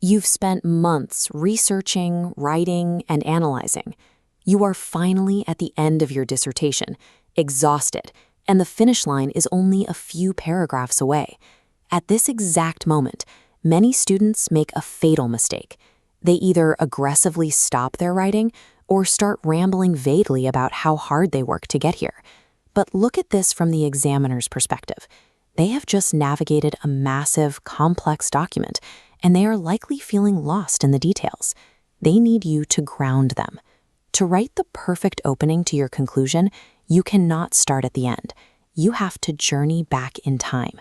You've spent months researching, writing, and analyzing. You are finally at the end of your dissertation, exhausted, and the finish line is only a few paragraphs away. At this exact moment, many students make a fatal mistake. They either aggressively stop their writing or start rambling vaguely about how hard they worked to get here. But look at this from the examiner's perspective. They have just navigated a massive, complex document, and they are likely feeling lost in the details. They need you to ground them. To write the perfect opening to your conclusion, you cannot start at the end. You have to journey back in time.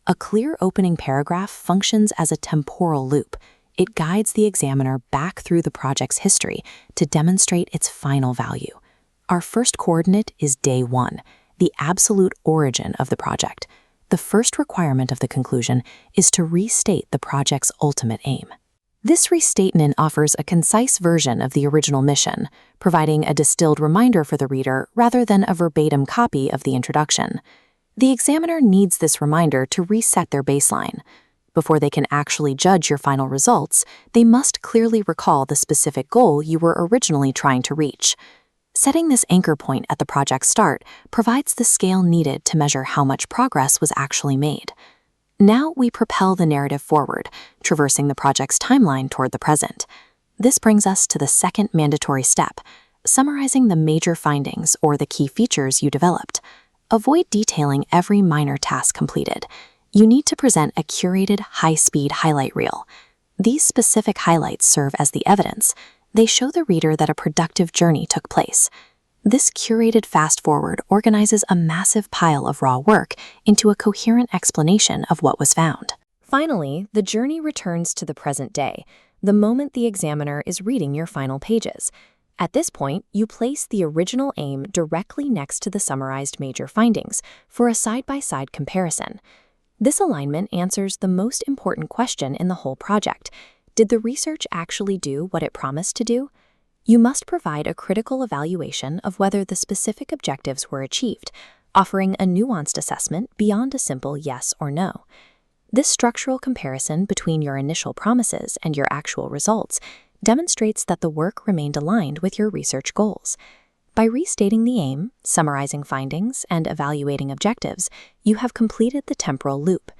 A clear opening paragraph functions as a temporal loop. It guides the examiner back through the project's history to demonstrate its final value. Our first coordinate is day 1, the absolute origin of the project. The first requirement of the conclusion is to restate the project's ultimate aim. This restatement offers a concise version of the original mission, providing a distilled reminder for the reader rather than a verbatim copy of the introduction. The examiner needs this reminder to reset their baseline. Before they can actually judge your final results, they must clearly recall the specific goal you were originally trying to reach. Setting this anchor point at the project's start provides the scale needed to measure how much progress was actually made. Now we propel the narrative forward, traversing the project's timeline toward the present. This brings us to the second mandatory step, summarizing the major findings or the key features you developed. Avoid detailing every minor task completed. You need to present a curated, high-speed highlight reel. These specific highlights serve as the evidence. They show the reader that a productive journey took place. This curated fast-forward organizes a massive pile of raw work into a coherent explanation of what was found. Finally, the journey returns to the present day, the moment the examiner is reading your final pages. At this point, you place the original aim directly next to the summarized major findings for a side-by-side comparison. This alignment answers the most important question in the whole project. Did the research actually do what it promised to do? You must provide a critical evaluation of whether the specific objectives were achieved, offering a nuanced assessment beyond a simple yes or no. This structural comparison between your initial promises and your actual results demonstrates that the work remained aligned with your research goals. By restating the aim, summarizing findings, and evaluating objectives, you have completed the temporal loop.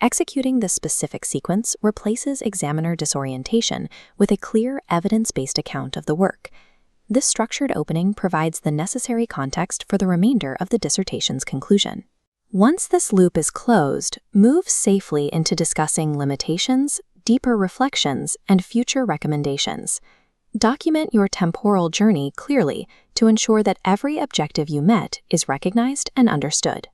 Executing this specific sequence replaces examiner disorientation with a clear, evidence-based account of the work. This structured opening provides the necessary context for the remainder of the dissertation's conclusion. Once this loop is closed, move safely into discussing limitations, deeper reflections, and future recommendations. Document your temporal journey clearly to ensure that every objective you met is recognized and understood.